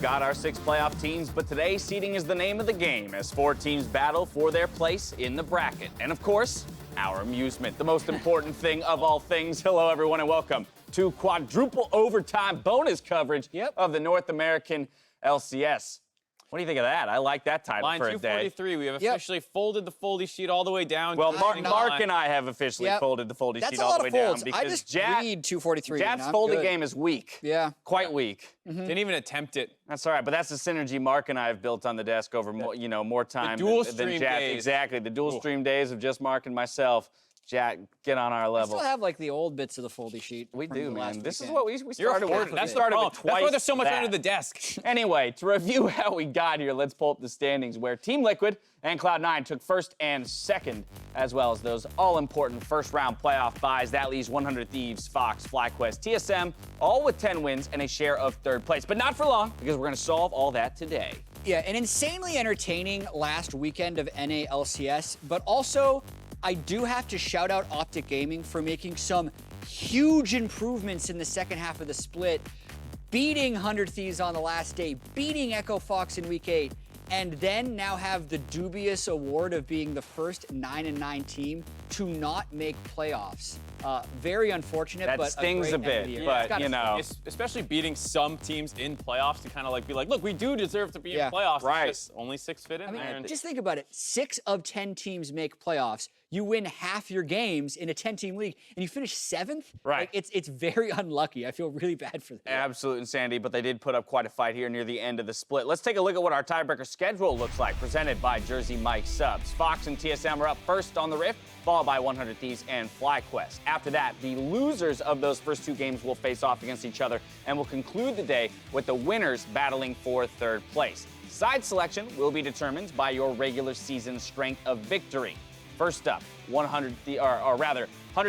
got our 6 playoff teams, but today seeding is the name of the game as 4 teams battle for their place in the bracket. And of course, our amusement, the most important thing of all things. Hello, everyone, and welcome to quadruple overtime bonus coverage of the North American LCS. What do you think of that? I like that title Line for a day. 243, we have officially folded the foldy sheet all the way down. Well, Mark and I have officially folded the foldy sheet all the way down because I just read 243. Jat's folding game is weak. Yeah. Quite weak. Didn't even attempt it. That's all right, but that's the synergy Mark and I have built on the desk over more time than Jat. Days. Exactly, the dual stream days of just Mark and myself. Jat, get on our level. We still have like the old bits of the foldy sheet. We do, man. This is weekend. what we started with. That started with twice. That's why there's so much that. under the desk. Anyway, to review how we got here, let's pull up the standings where Team Liquid and Cloud9 took first and second, as well as those all-important first-round playoff buys. That leaves 100 Thieves, Fox, FlyQuest, TSM, all with 10 wins and a share of third place. But not for long, because we're going to solve all that today. Yeah, an insanely entertaining last weekend of NA LCS, but also I do have to shout out Optic Gaming for making some huge improvements in the second half of the split, beating 100 Thieves on the last day, beating Echo Fox in week 8, and then now have the dubious award of being the first 9-9 team to not make playoffs. Very unfortunate, that but stings a bit, but you know. Especially beating some teams in playoffs to kind of like be like, look, we do deserve to be in playoffs. Right. It's just only 6 fit in there. Just think about it. 6 of 10 teams make playoffs. You win half your games in a 10-team league, and you finish 7th? Right. Like, it's very unlucky. I feel really bad for them. Absolute insanity, but they did put up quite a fight here near the end of the split. Let's take a look at what our tiebreaker schedule looks like, presented by Jersey Mike Subs. Fox and TSM are up first on the Rift, followed by 100 Thieves and FlyQuest. After that, the losers of those first 2 games will face off against each other, and will conclude the day with the winners battling for third place. Side selection will be determined by your regular season strength of victory. First up, 100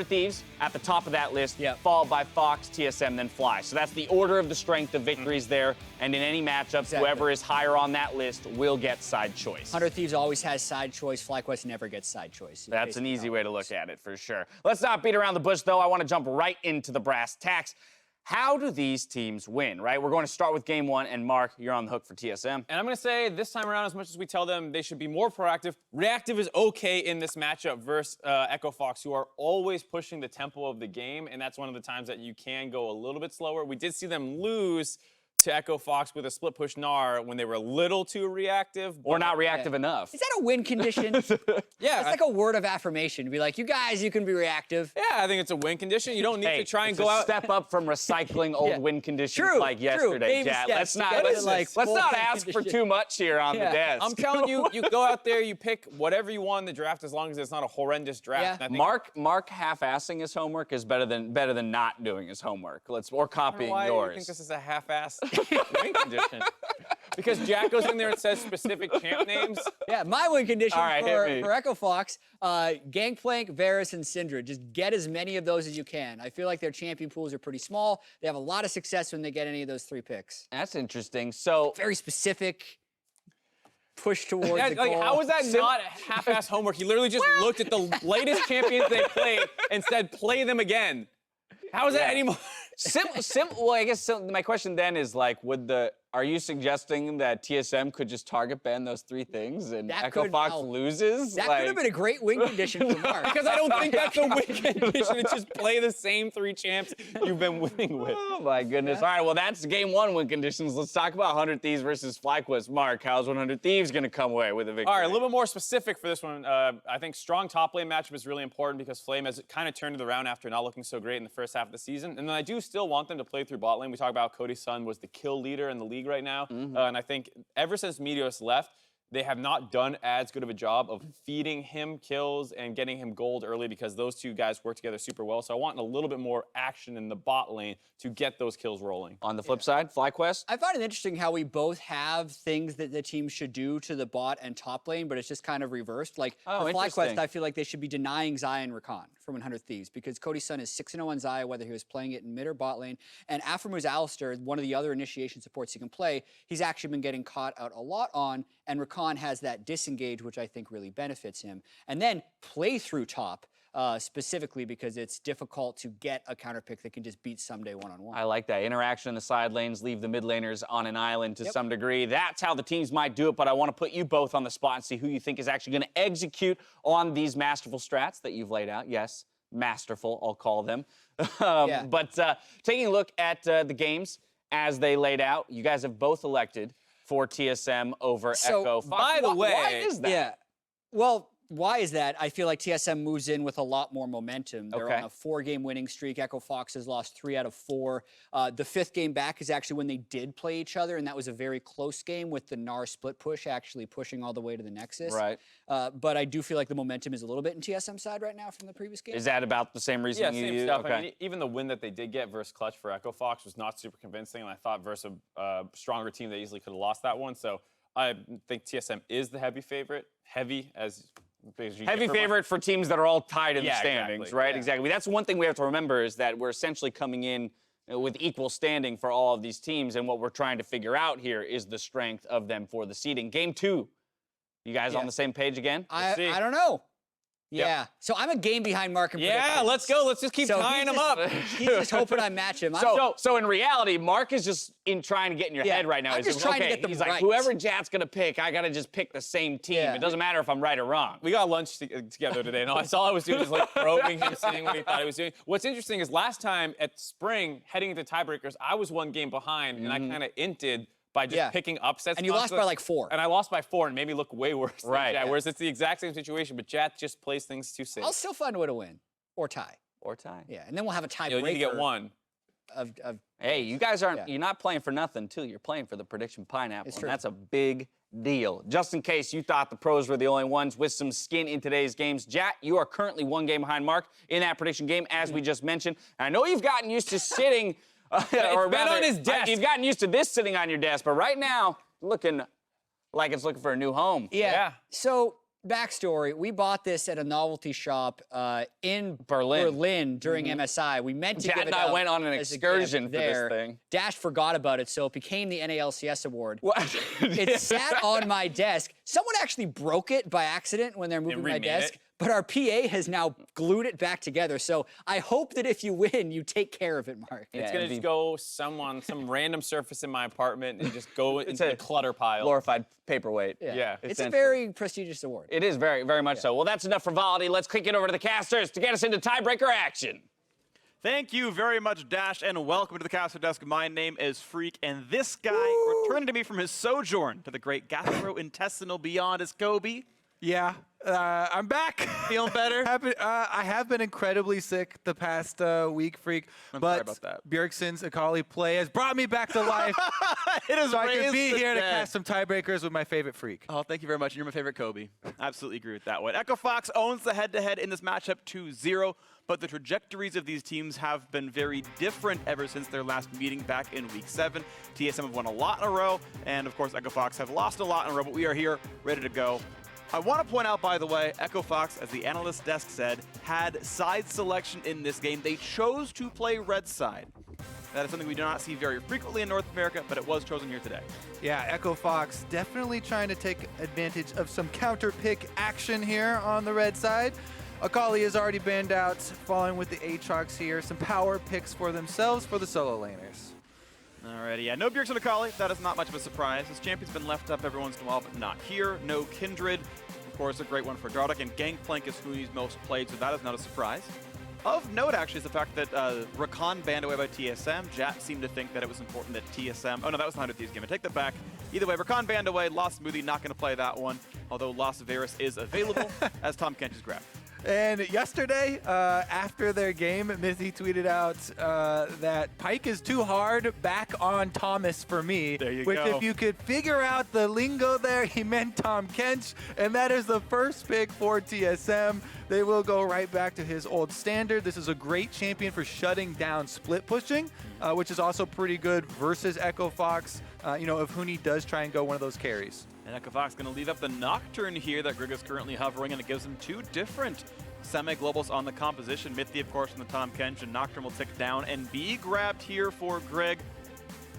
Thieves at the top of that list, followed by Fox, TSM, then Fly. So that's the order of the strength of victories there. And in any matchups, whoever is higher on that list will get side choice. 100 Thieves always has side choice. FlyQuest never gets side choice. That's an easy way to look at it, for sure. Let's not beat around the bush, though. I want to jump right into the brass tacks. How do these teams win, right? We're going to start with game 1, and Mark, you're on the hook for TSM. And I'm going to say this time around, as much as we tell them they should be more proactive, reactive is okay in this matchup versus Echo Fox, who are always pushing the tempo of the game, and that's one of the times that you can go a little bit slower. We did see them lose to Echo Fox with a split push Gnar when they were a little too reactive. Or not reactive enough. Is that a win condition? Yeah. It's like a word of affirmation to be like, you guys, you can be reactive. Yeah, I think it's a win condition. You don't need to try and go out. Step up from recycling old win conditions like yesterday, Jat. Let's not ask for too much here on the desk. I'm telling you, you go out there, you pick whatever you want in the draft as long as it's not a horrendous draft. Yeah. Mark half-assing his homework is better than not doing his homework. Or copying yours. yours. I think this is a half-ass win condition. Because Jack goes in there and says specific champ names. Yeah, my win condition for Echo Fox, Gangplank, Varus, and Syndra. Just get as many of those as you can. I feel like their champion pools are pretty small. They have a lot of success when they get any of those 3 picks. That's interesting. So very specific. Push towards the goal. How is that not half-ass homework? He literally just looked at the latest champions they played and said, play them again. How is that anymore? Well, I guess my question then is like, are you suggesting that TSM could just target ban those 3 things and Echo Fox loses? That could have been a great win condition for Mark. Because I don't think that's a win condition. It's just play the same 3 champs you've been winning with. Oh, my goodness. All right, well, that's game 1 win conditions. Let's talk about 100 Thieves versus FlyQuest. Mark, how's 100 Thieves going to come away with a victory? All right, a little bit more specific for this one. I think strong top lane matchup is really important because Flame has kind of turned it around after not looking so great in the first half of the season. And then I do still want them to play through bot lane. We talk about Cody's son was the kill leader in the league right now. And I think ever since Meteos left, they have not done as good of a job of feeding him kills and getting him gold early because those 2 guys work together super well. So I want a little bit more action in the bot lane to get those kills rolling. On the flip side, FlyQuest? I find it interesting how we both have things that the team should do to the bot and top lane, but it's just kind of reversed. Like, for FlyQuest, I feel like they should be denying Xayah and Rakan from 100 Thieves because Cody's son is 6-0 on Xayah, whether he was playing it in mid or bot lane. And Afromuz Alistair, one of the other initiation supports he can play, he's actually been getting caught out a lot on, and Rakan has that disengage, which I think really benefits him. And then play through top. specifically because it's difficult to get a counter pick that can just beat Someday one-on-one. I like that. Interaction in the side lanes, leave the mid laners on an island to some degree. That's how the teams might do it, but I want to put you both on the spot and see who you think is actually going to execute on these masterful strats that you've laid out. Yes, masterful, I'll call them. But taking a look at the games as they laid out, you guys have both elected for TSM over Echo. By the way, why is that? Yeah. Well, why is that? I feel like TSM moves in with a lot more momentum. They're on a 4-game winning streak. Echo Fox has lost 3 out of 4. The 5th game back is actually when they did play each other, and that was a very close game with the Gnar split push actually pushing all the way to the Nexus. Right. But I do feel like the momentum is a little bit in TSM side right now from the previous game. Is that about the same reason? Yeah, same stuff. I mean, even the win that they did get versus Clutch for Echo Fox was not super convincing, and I thought versus a stronger team, they easily could have lost that one. So I think TSM is the heavy favorite. Heavy favorite for teams that are all tied in the standings, exactly. right? Exactly. That's one thing we have to remember is that we're essentially coming in with equal standing for all of these teams, and what we're trying to figure out here is the strength of them for the seeding. Game 2, you guys on the same page again? I don't know. Yeah. So I'm a game behind Mark and predictions. Let's go. Let's just keep tying them up. He's just hoping I match him. So in reality, Mark is just trying to get in your head right now. I'm just trying to get them He's right. like, whoever Jat's going to pick, I got to just pick the same team. Yeah. It doesn't matter if I'm right or wrong. We got lunch together today, and all I was doing was like probing him, seeing what he thought he was doing. What's interesting is last time at spring, heading into tiebreakers, I was 1 game behind, and I kind of inted by just picking upsets. And you lost by like 4. And I lost by 4 and made me look way worse. Right. Yeah, whereas it's the exact same situation, but Jat just plays things too safe. I'll still find a way to win or tie. Or tie. Yeah, and then we'll have a tiebreaker. You'll need to get 1. Hey, you guys aren't, you're not playing for nothing, too. You're playing for the prediction pineapple. It's true. And that's a big deal. Just in case you thought the pros were the only ones with some skin in today's games, Jat, you are currently 1 game behind Mark in that prediction game, as we just mentioned. And I know you've gotten used to sitting, or rather, on his desk. You've gotten used to this sitting on your desk, but right now, looking like it's looking for a new home. Yeah. So, backstory, we bought this at a novelty shop in Berlin during MSI. We meant to Jat give it and I out went on an as a excursion gift for there. this thing. Dash forgot about it, so it became the NALCS award. What? It sat on my desk. Someone actually broke it by accident when they're moving my desk. But our PA has now glued it back together. So I hope that if you win, you take care of it, Mark. It's going to just go on some random surface in my apartment and just go into the clutter pile. Glorified paperweight. Yeah. It's a very prestigious award. It is very, very much so. Well, that's enough frivolity. Let's kick it over to the casters to get us into tiebreaker action. Thank you very much, Dash, and welcome to the Caster Desk. My name is Freak, and this guy returned to me from his sojourn to the great gastrointestinal beyond is Kobe. Yeah, I'm back. Feeling better? I have been incredibly sick the past week, Freak. I'm but sorry about that. Bjergsen's Akali play has brought me back to life. It is so I can raised be the here to dead. cast some tiebreakers with my favorite Freak. Oh, thank you very much. You're my favorite Kobe. Absolutely agree with that one. Echo Fox owns the head-to-head in this matchup 2-0, but the trajectories of these teams have been very different ever since their last meeting back in Week 7. TSM have won a lot in a row, and of course, Echo Fox have lost a lot in a row, but we are here, ready to go. I want to point out, by the way, Echo Fox, as the analyst desk said, had side selection in this game. They chose to play red side. That is something we do not see very frequently in North America, but it was chosen here today. Yeah, Echo Fox definitely trying to take advantage of some counter pick action here on the red side. Akali is already banned out, following with the Aatrox here. Some power picks for themselves for the solo laners. Alrighty, yeah, no Bjergsen Akali. That is not much of a surprise. This champion's been left up every once in a while, but not here. No Kindred. Of course, a great one for Dardoch, and Gangplank is Huni's most played, so that is not a surprise. Of note, actually, is the fact that Rakan banned away by TSM. Jat seemed to think that it was important that TSM... Oh, no, that was the 100 Thieves game. I take that back. Either way, Rakan banned away. Lost Smoothie, not going to play that one, although Lost Varus is available as Tahm Kench is grabbed. And yesterday, after their game, Mithy tweeted out that Pyke is too hard, back on Thomas for me. There you Which, go. if you could figure out the lingo there, he meant Tahm Kench. And that is the first pick for TSM. They will go right back to his old standard. This is a great champion for shutting down split pushing, which is also pretty good versus Echo Fox, you know, if Huni does try and go one of those carries. And Echo Fox going to leave up the Nocturne here that Grig is currently hovering, and it gives him 2 different semi-globals on the composition. Mithy, of course, from the Tahm Kench, and Nocturne will tick down and be grabbed here for Grig.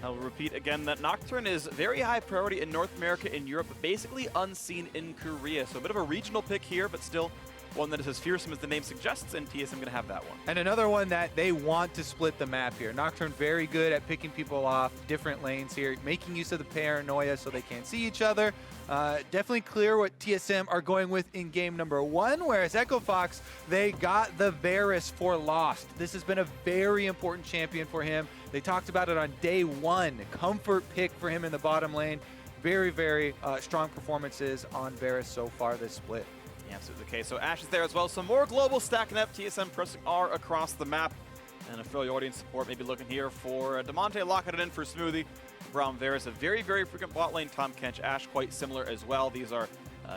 I'll repeat again that Nocturne is very high priority in North America and Europe, but basically unseen in Korea. So a bit of a regional pick here, but still one that is as fearsome as the name suggests, and TSM going to have that one. And another one that they want to split the map here. Nocturne very good at picking people off different lanes here, making use of the paranoia so they can't see each other. Definitely clear what TSM are going with in game number 1, whereas Echo Fox, they got the Varus for Lost. This has been a very important champion for him. They talked about it on day 1. Comfort pick for him in the bottom lane. Very, very strong performances on Varus so far this split. Yeah, absolutely the case. So Ashe is there as well. Some more global stacking up. TSM pressing R across the map. And a fairly audience support maybe looking here for Damonte, locking it in for Smoothie. Braum, Varus, a very, very frequent bot lane. Tahm, Kench, Ashe, quite similar as well. These are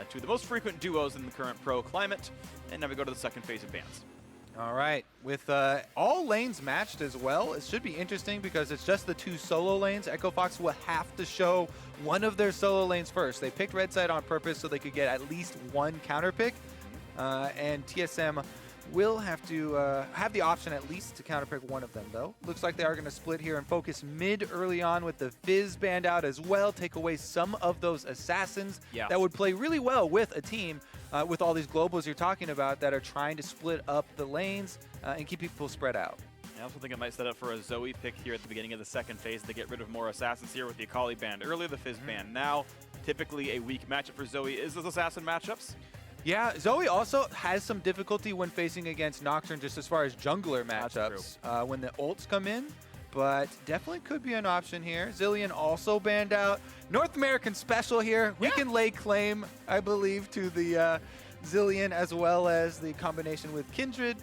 two of the most frequent duos in the current pro climate. And now we go to the second phase of bans. All right, with all lanes matched as well, it should be interesting because it's just the 2 solo lanes. Echo Fox will have to show one of their solo lanes first. They picked red side on purpose so they could get at least one counter pick, and TSM will have to have the option at least to counter pick one of them, though. Looks like they are going to split here and focus mid early on with the Fizz banned out as well, take away some of those assassins that would play really well with a team. With all these globals you're talking about that are trying to split up the lanes and keep people spread out. I also think it might set up for a Zoe pick here at the beginning of the second phase to get rid of more assassins here with the Akali banned earlier, the Fizz banned now. Typically a weak matchup for Zoe is those assassin matchups. Yeah, Zoe also has some difficulty when facing against Nocturne just as far as jungler matchups when the ults come in. But definitely could be an option here. Zilean also banned out. North American special here. We can lay claim, I believe, to the Zilean as well as the combination with Kindred.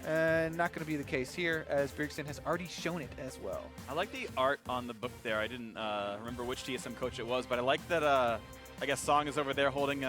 And not going to be the case here, as Bjergsen has already shown it as well. I like the art on the book there. I didn't remember which TSM coach it was, but I like that, I guess Song is over there holding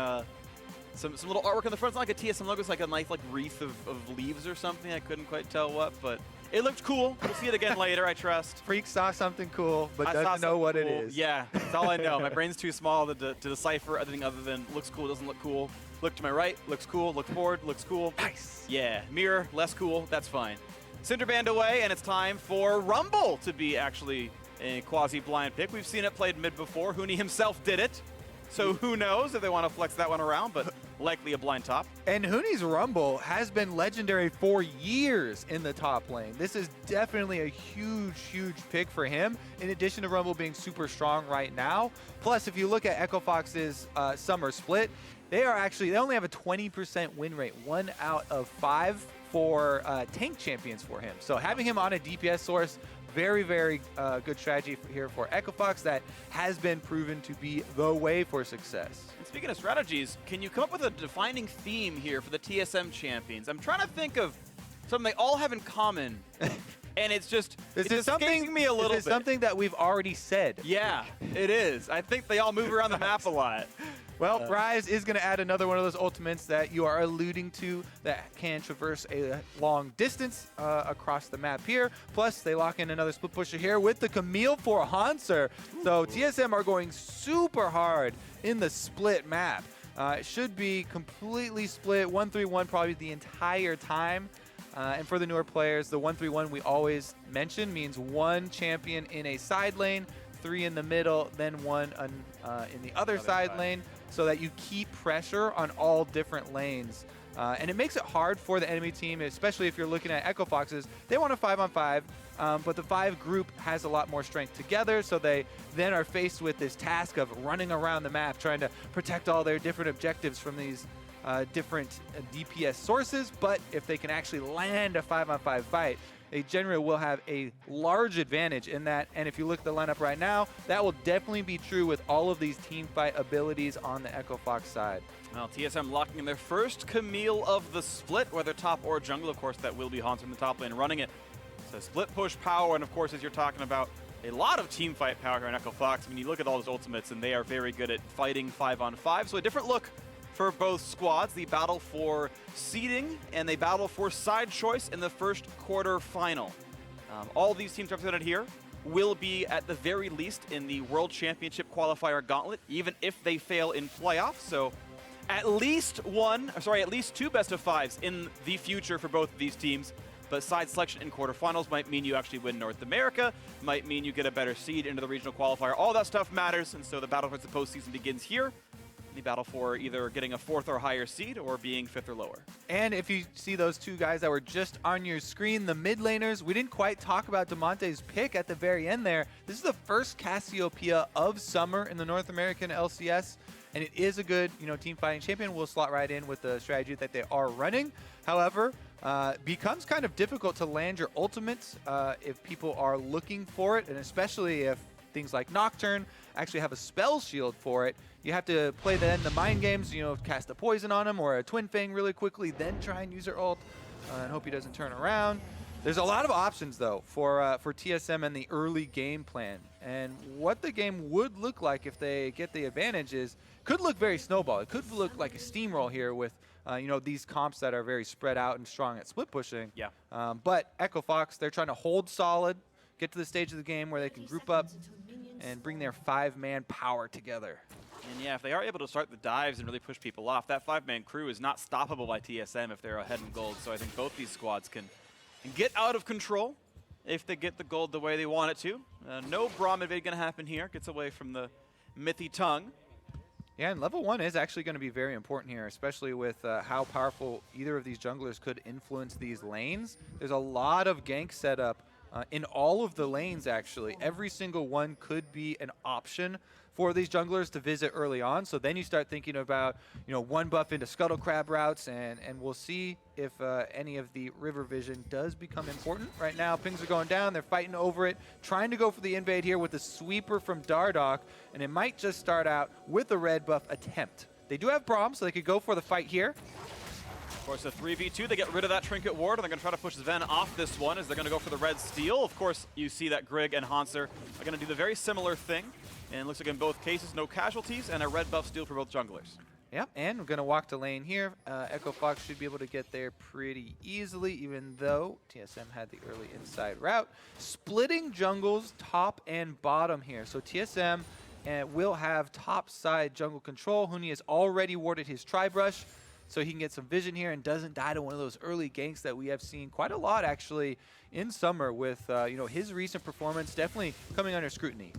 some little artwork on the front. It's not like a TSM logo. It's like a nice wreath of leaves or something. I couldn't quite tell what, but it looked cool. We'll see it again later, I trust. Freak saw something cool, but I doesn't know what it cool. is. Yeah, that's all I know. My brain's too small to decipher anything other than looks cool, doesn't look cool. Look to my right, looks cool. Look forward, looks cool. Nice. Yeah, mirror, less cool, that's fine. Cinder banned away, and it's time for Rumble to be actually a quasi-blind pick. We've seen it played mid before. Huni himself did it. So who knows if they want to flex that one around, but likely a blind top. And Huni's Rumble has been legendary for years in the top lane. This is definitely a huge, huge pick for him, in addition to Rumble being super strong right now. Plus, if you look at Echo Fox's summer split, they only have a 20% win rate, 1 out of 5 for tank champions for him. So having him on a DPS source, very, very good strategy here for Echo Fox that has been proven to be the way for success. And speaking of strategies, can you come up with a defining theme here for the TSM champions? I'm trying to think of something they all have in common, and it's escaping me a little bit. This is something that we've already said. Yeah, it is. I think they all move around the map a lot. Well, Ryze is going to add another one of those ultimates that you are alluding to that can traverse a long distance across the map here. Plus, they lock in another split pusher here with the Camille for Hauntzer. So TSM are going super hard in the split map. It should be completely split, 1-3-1 probably the entire time. And for the newer players, the 1-3-1 we always mention means 1 champion in a side lane, 3 in the middle, then 1 in the other side lane, so that you keep pressure on all different lanes. And it makes it hard for the enemy team, especially if you're looking at Echo Foxes. They want a 5-on-5, but the 5 group has a lot more strength together, so they then are faced with this task of running around the map, trying to protect all their different objectives from these different DPS sources. But if they can actually land a 5-on-5 fight, they generally will have a large advantage in that. And if you look at the lineup right now, that will definitely be true with all of these team fight abilities on the Echo Fox side. Well, TSM locking in their first Camille of the split, whether top or jungle. Of course, that will be Hauntzer in the top lane running it. So split push power, and of course, as you're talking about, a lot of team fight power here in Echo Fox. I mean, you look at all those ultimates, and they are very good at fighting 5-on-5. So a different look for both squads. The battle for seeding and they battle for side choice in the first quarter final. All these teams represented here will be at the very least in the World Championship qualifier gauntlet, even if they fail in playoffs. So at least 2 best of 5s in the future for both of these teams. But side selection in quarterfinals might mean you actually win North America, might mean you get a better seed into the regional qualifier. All that stuff matters, and so the battle for the postseason begins here. in the battle for either getting a 4th or higher seed or being 5th or lower. And if you see those two guys that were just on your screen, the mid laners, we didn't quite talk about Damonte's pick at the very end there. This is the first Cassiopeia of summer in the North American LCS, and it is a good, team fighting champion. Will slot right in with the strategy that they are running. However, becomes kind of difficult to land your ultimates if people are looking for it, and especially if things like Nocturne actually have a spell shield for it. You have to play then the mind games, cast a poison on him or a Twin Fang really quickly, then try and use your ult and hope he doesn't turn around. There's a lot of options though for TSM and the early game plan. And what the game would look like if they get the advantage is, could look very snowball. It could look like a steamroll here with these comps that are very spread out and strong at split pushing. Yeah. But Echo Fox, they're trying to hold solid, get to the stage of the game where they can group up and bring their 5-man power together. And yeah, if they are able to start the dives and really push people off, that 5-man crew is not stoppable by TSM if they're ahead in gold. So I think both these squads can get out of control if they get the gold the way they want it to. No Braum invade going to happen here. Gets away from the Mithy tongue. Yeah, and level 1 is actually going to be very important here, especially with how powerful either of these junglers could influence these lanes. There's a lot of gank setup in all of the lanes, actually. Every single one could be an option for these junglers to visit early on. So then you start thinking about, one buff into Scuttle Crab routes, and we'll see if any of the river vision does become important. Right now, pings are going down. They're fighting over it, trying to go for the invade here with a sweeper from Dardoch, and it might just start out with a red buff attempt. They do have Braum, so they could go for the fight here. Of course, the 3v2, they get rid of that Trinket Ward, and they're going to try to push Zven off this one as they're going to go for the red steal. Of course, you see that Grig and Hauntzer are going to do the very similar thing. And it looks like in both cases, no casualties and a red buff steal for both junglers. Yep, and we're going to walk to lane here. Echo Fox should be able to get there pretty easily, even though TSM had the early inside route. Splitting jungles top and bottom here. So TSM will have top side jungle control. Huni has already warded his Tri-Brush, so he can get some vision here and doesn't die to one of those early ganks that we have seen quite a lot actually in summer with his recent performance definitely coming under scrutiny.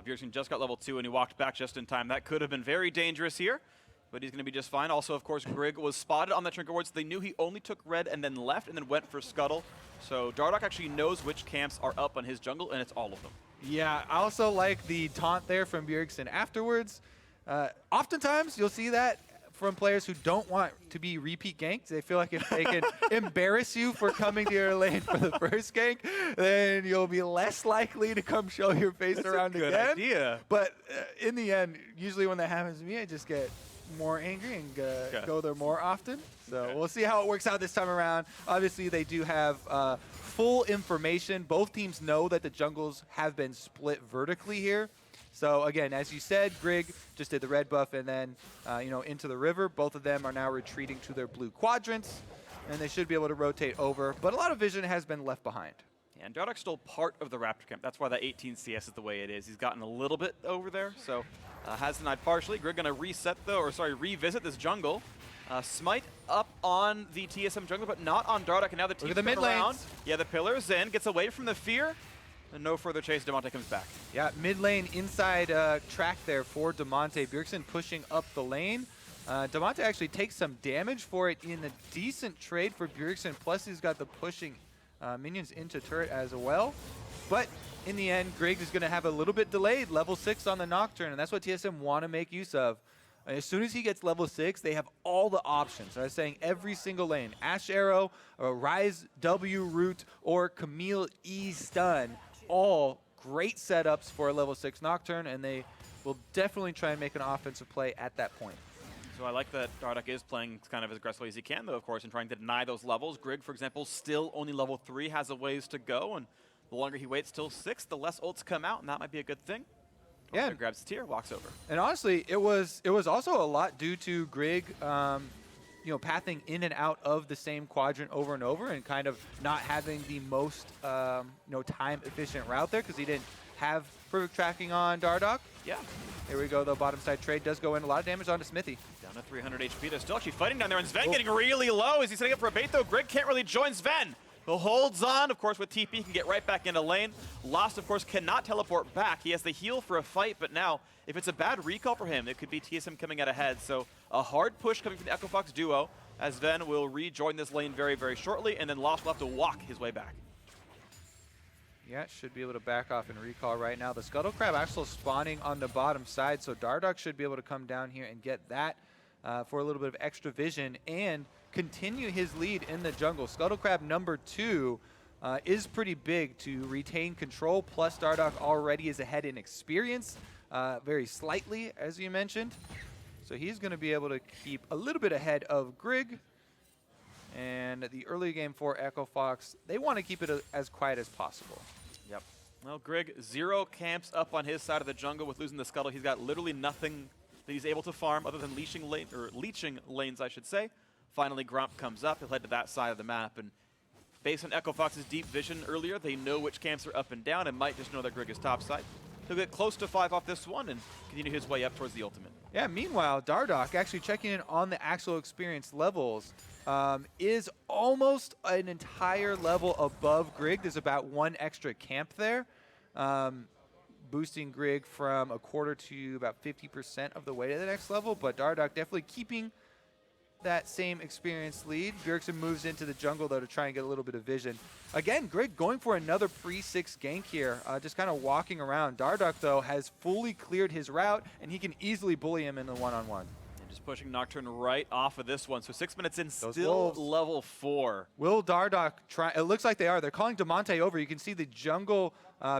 Bjergsen just got level 2 and he walked back just in time. That could have been very dangerous here, but he's going to be just fine. Also, of course, Grig was spotted on that Trinket Ward, so they knew he only took red and then left and then went for Scuttle. So Dardoch actually knows which camps are up on his jungle, and it's all of them. Yeah, I also like the taunt there from Bjergsen afterwards. Oftentimes, you'll see that from players who don't want to be repeat ganked. They feel like if they can embarrass you for coming to your lane for the first gank, then you'll be less likely to come show your face around again. That's a good idea. But in the end, usually when that happens to me, I just get more angry and go there more often. So we'll see how it works out this time around. Obviously, they do have full information. Both teams know that the jungles have been split vertically here. So again, as you said, Grig just did the red buff and then, into the river. Both of them are now retreating to their blue quadrants, and they should be able to rotate over. But a lot of vision has been left behind. And Dardoch's still part of the Raptor camp. That's why that 18 CS is the way it is. He's gotten a little bit over there, so has denied partially. Grig gonna revisit this jungle. Smite up on the TSM jungle, but not on Dardoch. And now the team's Look at the mid lanes. Yeah, the pillars. Zen gets away from the fear. And no further chase, Damonte comes back. Yeah, mid lane inside track there for Damonte. Bjergsen pushing up the lane. Damonte actually takes some damage for it in a decent trade for Bjergsen. Plus he's got the pushing minions into turret as well. But in the end, Grig is going to have a little bit delayed level 6 on the Nocturne, and that's what TSM want to make use of. As soon as he gets level 6, they have all the options. So I was saying every single lane, Ashe Arrow, or Ryze W root, or Camille E stun, all great setups for a level 6 Nocturne, and they will definitely try and make an offensive play at that point. So I like that Dardoch is playing kind of as aggressively as he can, though, of course, and trying to deny those levels. Grig, for example, still only level 3, has a ways to go, and the longer he waits till 6, the less ults come out, and that might be a good thing. Yeah, grabs his tier, walks over. And honestly, it was also a lot due to Grig, pathing in and out of the same quadrant over and over, and kind of not having the most time efficient route there because he didn't have perfect tracking on Dardoch. Yeah. Here we go. The bottom side trade does go in. A lot of damage onto Smoothie. Down to 300 HP. They're still actually fighting down there, and Zven getting really low. Is he setting up for a bait though? Grig can't really join Zven. Who holds on, of course, with TP, he can get right back into lane. Lost, of course, cannot teleport back. He has the heal for a fight, but now, if it's a bad recall for him, it could be TSM coming out ahead. So a hard push coming from the Echo Fox duo, as Zven will rejoin this lane very, very shortly, and then Lost will have to walk his way back. Yeah, should be able to back off and recall right now. The Scuttle Crab actually spawning on the bottom side, so Dardoch should be able to come down here and get that for a little bit of extra vision and continue his lead in the jungle. Scuttle Crab number 2 is pretty big to retain control, plus Dardoch already is ahead in experience, very slightly, as you mentioned. So he's going to be able to keep a little bit ahead of Grig. And the early game for Echo Fox, they want to keep it as quiet as possible. Yep. Well, Grig, 0 camps up on his side of the jungle with losing the Scuttle. He's got literally nothing that he's able to farm other than leeching lanes, I should say. Finally, Gromp comes up. He'll head to that side of the map. And based on Echo Fox's deep vision earlier, they know which camps are up and down and might just know that Grig is topside. He'll get close to 5 off this one and continue his way up towards the ultimate. Yeah, meanwhile, Dardoch actually checking in on the actual experience levels is almost an entire level above Grig. There's about 1 extra camp there, boosting Grig from a quarter to about 50% of the way to the next level, but Dardoch definitely keeping that same experience lead. Bjergsen moves into the jungle, though, to try and get a little bit of vision. Again, Grig going for another pre-6 gank here, just kind of walking around. Dardoch, though, has fully cleared his route, and he can easily bully him in the one-on-one. And just pushing Nocturne right off of this one. So 6 minutes in, Those still wolves. level 4. Will Dardoch try? It looks like they are. They're calling Damonte over. You can see the jungle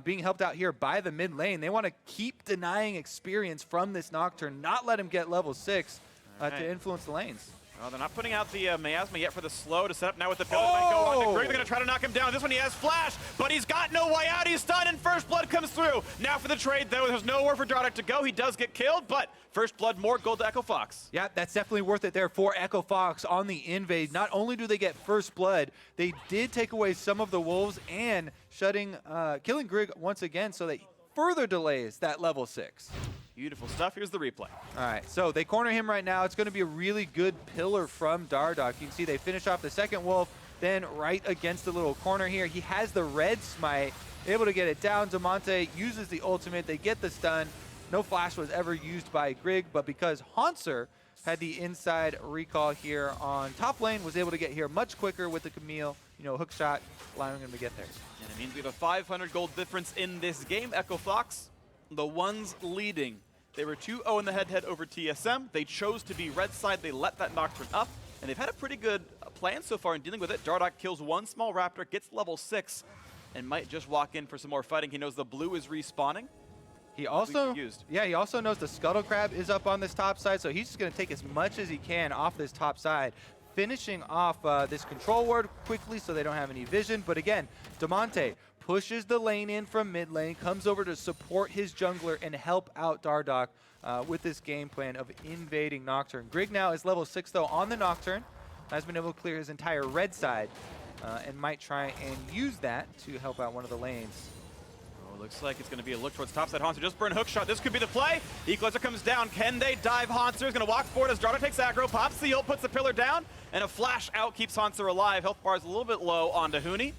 being helped out here by the mid lane. They want to keep denying experience from this Nocturne, not let him get level 6 to influence the lanes. Well, they're not putting out the miasma yet for the slow to set up now with the pill. Might go on to Grig. They're going to try to knock him down. This one he has flash, but he's got no way out. He's stunned, and First Blood comes through. Now for the trade, though. There's nowhere for Dardoch to go. He does get killed, but First Blood, more gold to Echo Fox. Yeah, that's definitely worth it there for Echo Fox on the invade. Not only do they get First Blood, they did take away some of the wolves and killing Grig once again, so that further delays that level 6. Beautiful stuff. Here's the replay. All right, so they corner him right now. It's going to be a really good pillar from Dardoch. You can see they finish off the second wolf, then right against the little corner here. He has the red smite, able to get it down. Damonte uses the ultimate. They get the stun. No flash was ever used by Grig, but because Hauntzer had the inside recall here on top lane, was able to get here much quicker with the Camille, hook shot, allowing him to get there. And it means we have a 500 gold difference in this game. Echo Fox, the ones leading. They were 2-0 in the head-to-head over TSM. They chose to be red side. They let that Nocturne up, and they've had a pretty good plan so far in dealing with it. Dardoch kills 1 small raptor, gets level 6, and might just walk in for some more fighting. He knows the blue is respawning. He also knows the Scuttle Crab is up on this top side, so he's just going to take as much as he can off this top side, finishing off this control ward quickly so they don't have any vision. But again, Damonte pushes the lane in from mid lane, comes over to support his jungler and help out Dardoch with this game plan of invading Nocturne. Grig now is level 6, though, on the Nocturne. Has been able to clear his entire red side and might try and use that to help out one of the lanes. Looks like it's going to be a look towards topside. Hauntzer just burn hook shot. This could be the play. Equalizer comes down. Can they dive? Hauntzer is going to walk forward as Dardoch takes aggro, pops the ult, puts the pillar down, and a flash out keeps Hauntzer alive. Health bar is a little bit low onto Huni.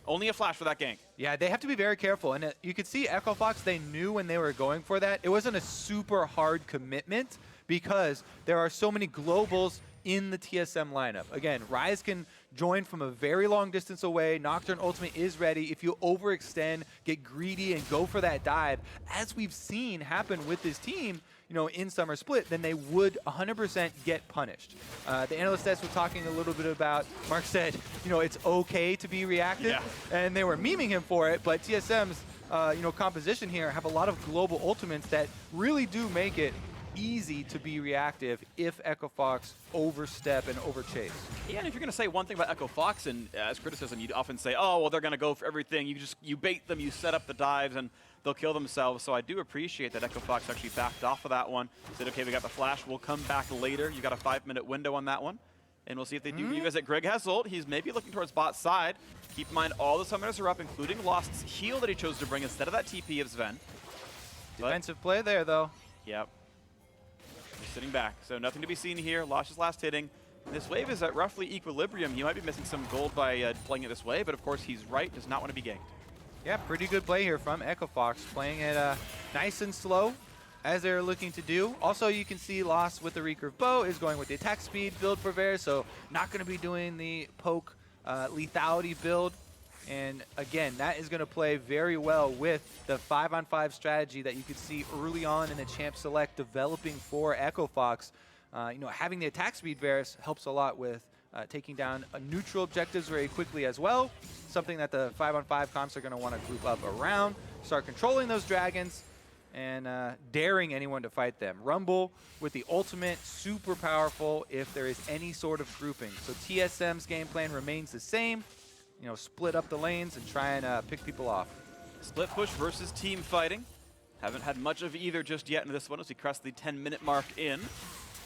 Only a flash for that gank. Yeah, they have to be very careful. And you could see Echo Fox, they knew when they were going for that. It wasn't a super hard commitment because there are so many globals in the TSM lineup. Again, Ryze can join from a very long distance away. Nocturne ultimate is ready. If you overextend, get greedy, and go for that dive, as we've seen happen with this team, in Summer Split, then they would 100% get punished. The analyst desk was talking a little bit about, Mark said, it's okay to be reactive, and they were memeing him for it, but TSM's, composition here have a lot of global ultimates that really do make it easy to be reactive if Echo Fox overstep and overchase. Yeah, and if you're going to say one thing about Echo Fox, and as criticism, you'd often say, oh, well, they're going to go for everything. You bait them, you set up the dives, and they'll kill themselves. So I do appreciate that Echo Fox actually backed off of that one. Said, okay, we got the flash. We'll come back later. You got a 5-minute window on that one. And we'll see if they do revisit. Grig has ult. He's maybe looking towards bot side. Keep in mind, all the summoners are up, including Lost's heal that he chose to bring instead of that TP of Zven. Defensive play there, though. Yep. Just sitting back. So nothing to be seen here. Lost is last hitting. This wave is at roughly equilibrium. He might be missing some gold by playing it this way, but of course he's right, does not want to be ganked. Yeah, pretty good play here from Echo Fox, playing it nice and slow, as they're looking to do. Also, you can see Lost with the recurve bow is going with the attack speed build for Varus, so not going to be doing the poke lethality build. And again, that is going to play very well with the 5-on-5 strategy that you could see early on in the Champ Select developing for Echo Fox. Having the attack speed Varus helps a lot with taking down neutral objectives very quickly as well. Something that the 5-on-5 comps are going to want to group up around, start controlling those dragons, and daring anyone to fight them. Rumble with the ultimate, super powerful if there is any sort of grouping. So TSM's game plan remains the same. Split up the lanes and try and pick people off. Split push versus team fighting. Haven't had much of either just yet in this one as we cross the 10-minute mark in.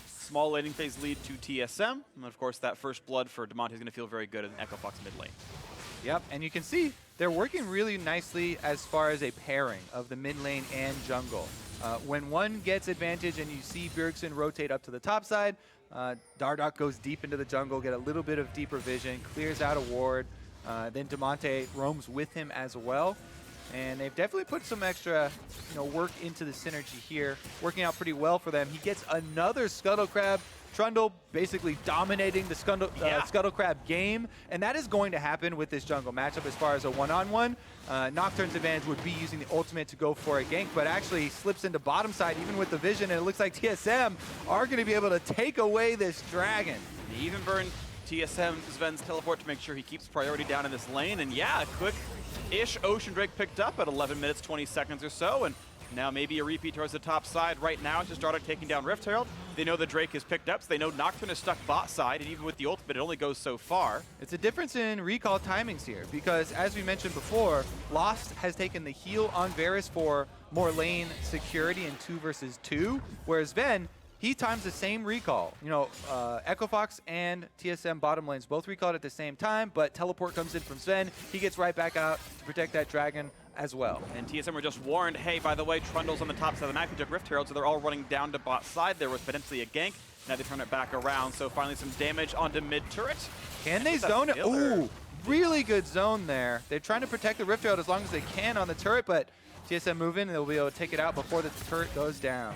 Small laning phase lead to TSM. And of course, that first blood for Damonte is going to feel very good in Echo Fox mid lane. Yep, and you can see they're working really nicely as far as a pairing of the mid lane and jungle. When one gets advantage and you see Bjergsen rotate up to the top side, Dardoch goes deep into the jungle, get a little bit of deeper vision, clears out a ward. Then Damonte roams with him as well. And they've definitely put some extra work into the synergy here, working out pretty well for them. He gets another Scuttle Crab. Trundle basically dominating the Scuttle Crab game, and that is going to happen with this jungle matchup as far as a one-on-one. Nocturne's advantage would be using the ultimate to go for a gank, but actually slips into bottom side even with the vision, and it looks like TSM are going to be able to take away this dragon. He even burned TSM Zven's teleport to make sure he keeps priority down in this lane, and yeah, a quick-ish Ocean Drake picked up at 11 minutes, 20 seconds or so, and now maybe a repeat towards the top side. Right now, it's just Dardoch taking down Rift Herald. They know the Drake is picked up, so they know Nocturne is stuck bot side, and even with the ultimate, it only goes so far. It's a difference in recall timings here, because as we mentioned before, Lost has taken the heal on Varus for more lane security in 2 versus 2, whereas Zven, he times the same recall. Echo Fox and TSM bottom lanes both recalled at the same time, but teleport comes in from Zven. He gets right back out to protect that dragon as well. And TSM were just warned, hey, by the way, Trundle's on the top side of the map. He took Rift Herald, so they're all running down to bot side. There was potentially a gank. Now they turn it back around, so finally some damage onto mid turret. Can they zone it? Ooh, really good zone there. They're trying to protect the Rift Herald as long as they can on the turret, but TSM move in and they'll be able to take it out before the turret goes down.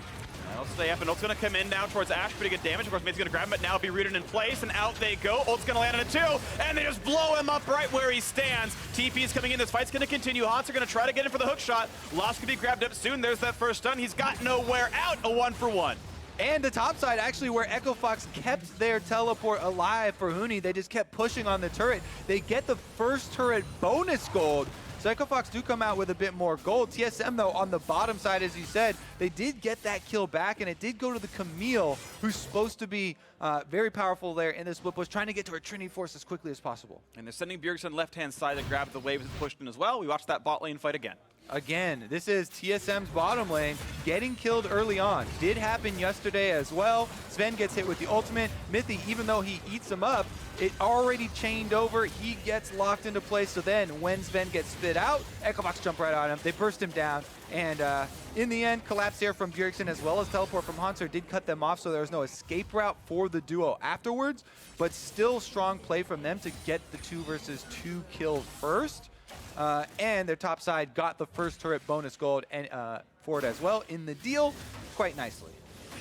They'll stay up, and ult's going to come in now towards Ashe. Pretty good damage. Of course, Mithy's going to grab him, but now be rooted in place, and out they go. Ult's going to land on it too, and they just blow him up right where he stands. TP's coming in. This fight's going to continue. Hauntzer going to try to get in for the hook shot. Lost can be grabbed up soon. There's that first stun. He's got nowhere out. A 1-for-1. And the top side, actually, where Echo Fox kept their teleport alive for Huni. They just kept pushing on the turret. They get the first turret bonus gold. So Echo Fox do come out with a bit more gold. TSM, though, on the bottom side, as you said, they did get that kill back, and it did go to the Camille, who's supposed to be very powerful there in this split push, trying to get to her Trinity Force as quickly as possible. And they're sending Bjergsen left-hand side to grab the waves and pushed in as well. We watched that bot lane fight again. Again, this is TSM's bottom lane getting killed early on. Did happen yesterday as well. Zven gets hit with the ultimate. Mithy, even though he eats him up, it already chained over. He gets locked into place. So then when Zven gets spit out, Echo Fox jump right on him. They burst him down. And in the end, collapse here from Bjergsen as well as teleport from Hauntzer did cut them off. So there was no escape route for the duo afterwards. But still strong play from them to get the 2 versus 2 kill first. And their top side got the first turret bonus gold and, for it as well in the deal quite nicely.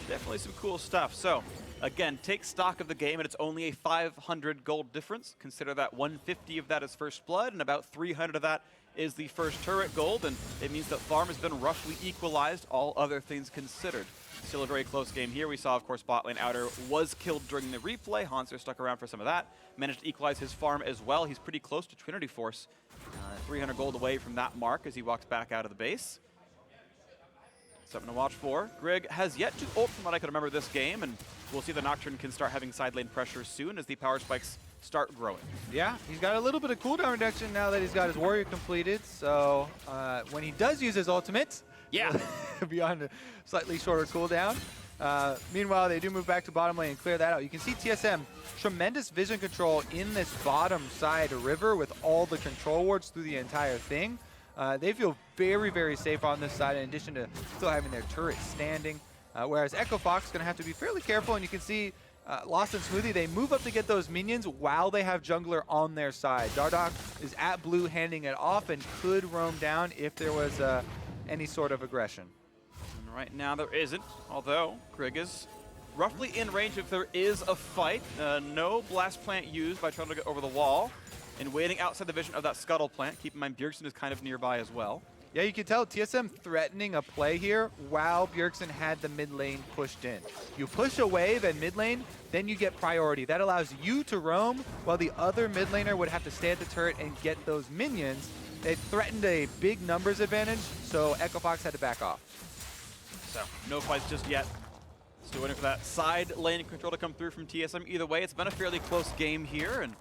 Definitely some cool stuff. So, again, take stock of the game, and it's only a 500 gold difference. Consider that 150 of that is first blood, and about 300 of that is the first turret gold, and it means that farm has been roughly equalized, all other things considered. Still a very close game here. We saw, of course, bot lane Outer was killed during the replay. Hauntzer stuck around for some of that. Managed to equalize his farm as well. He's pretty close to Trinity Force. 300 gold away from that mark as he walks back out of the base. Something to watch for. Grig has yet to ult from what I can remember this game, and we'll see the Nocturne can start having side lane pressure soon as the power spikes start growing. Yeah, he's got a little bit of cooldown reduction now that he's got his warrior completed, so when he does use his ultimate, yeah, beyond a slightly shorter cooldown. Meanwhile, they do move back to bottom lane and clear that out. You can see TSM, tremendous vision control in this bottom side river with all the control wards through the entire thing. They feel very, very safe on this side in addition to still having their turret standing. Whereas Echo Fox is going to have to be fairly careful, and you can see Lost and Smoothie, they move up to get those minions while they have jungler on their side. Dardoch is at blue handing it off and could roam down if there was any sort of aggression. And right now there isn't, although Grig is roughly in range if there is a fight. No blast plant used by Trundle to get over the wall. And waiting outside the vision of that scuttle plant. Keep in mind Bjergsen is kind of nearby as well. Yeah, you can tell TSM threatening a play here while Bjergsen had the mid lane pushed in. You push a wave at mid lane, then you get priority. That allows you to roam while the other mid laner would have to stay at the turret and get those minions. It threatened a big numbers advantage, so Echo Fox had to back off. So, no fights just yet. Still waiting for that side lane control to come through from TSM. Either way, it's been a fairly close game here, and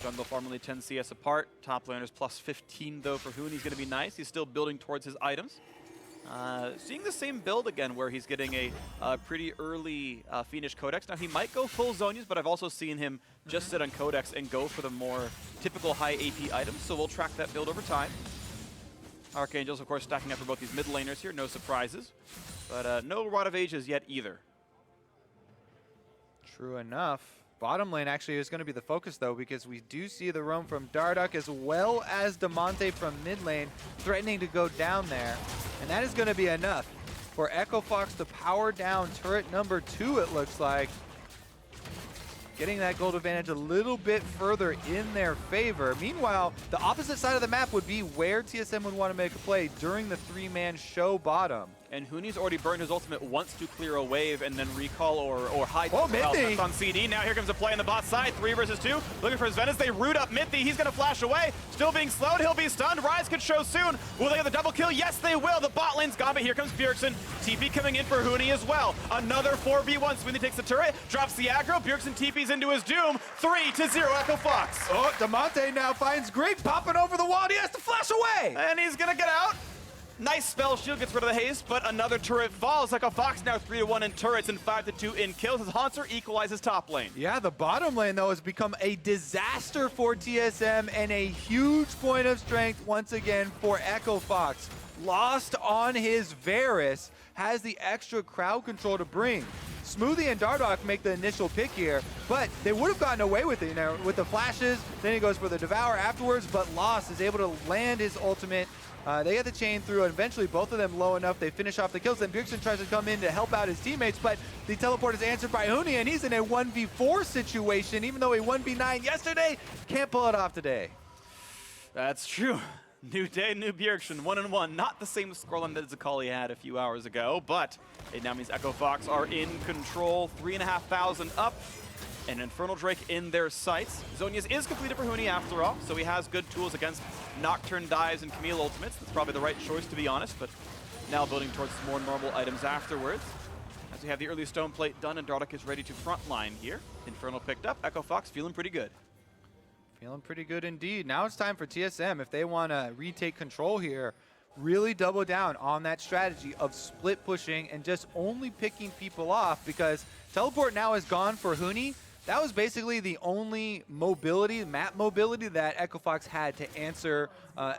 jungle formerly 10 CS apart. Top laners plus 15 though for Huni is going to be nice. He's still building towards his items. Seeing the same build again where he's getting a pretty early Fiendish Codex. Now he might go full Zonias, but I've also seen him just sit on Codex and go for the more typical high AP items. So we'll track that build over time. Archangels of course stacking up for both these mid laners here, no surprises. But no Rod of Ages yet either. True enough. Bottom lane actually is going to be the focus though, because we do see the roam from Dardoch as well as Damonte from mid lane threatening to go down there. And that is going to be enough for Echo Fox to power down turret number 2, it looks like. Getting that gold advantage a little bit further in their favor. Meanwhile, the opposite side of the map would be where TSM would want to make a play during the 3-man show bottom. And Huni's already burned his ultimate once to clear a wave and then recall or hide. Oh, Mithy! On CD. Now here comes a play on the bot side. 3 versus 2. Looking for Zven as they root up Mithy. He's going to flash away. Still being slowed. He'll be stunned. Ryze could show soon. Will they get the double kill? Yes, they will. The bot lane's gone, but here comes Bjergsen. TP coming in for Huni as well. Another 4v1. Smoothie takes the turret, drops the aggro. Bjergsen TP's into his doom. 3-0 Echo Fox. Oh, Damonte now finds Grig popping over the wall. He has to flash away. And he's going to get out. Nice spell shield, gets rid of the haste, but another turret falls. Echo Fox now 3-1 in turrets and 5-2 in kills as Hauntzer equalizes top lane. Yeah, the bottom lane though has become a disaster for TSM and a huge point of strength once again for Echo Fox. Lost on his Varus, has the extra crowd control to bring. Smoothie and Dardoch make the initial pick here, but they would have gotten away with it, you know, with the flashes. Then he goes for the Devour afterwards, but Lost is able to land his ultimate. They get the chain through, and eventually both of them low enough, they finish off the kills. Then Bjergsen tries to come in to help out his teammates, but the teleport is answered by Huni, and he's in a 1v4 situation. Even though he 1v9 yesterday, can't pull it off today. That's true. New day, new Bjergsen, 1-1. Not the same scoreline that Zakali had a few hours ago, but it now means Echo Fox are in control. 3,500 up. And Infernal Drake in their sights. Zonias is completed for Huni after all, so he has good tools against Nocturne dives and Camille ultimates. That's probably the right choice to be honest, but now building towards more normal items afterwards. As we have the early stone plate done and Dardoch is ready to frontline here. Infernal picked up, Echo Fox feeling pretty good. Feeling pretty good indeed. Now it's time for TSM, if they want to retake control here, really double down on that strategy of split pushing and just only picking people off, because teleport now is gone for Huni. That was basically the only mobility, map mobility that Echo Fox had to answer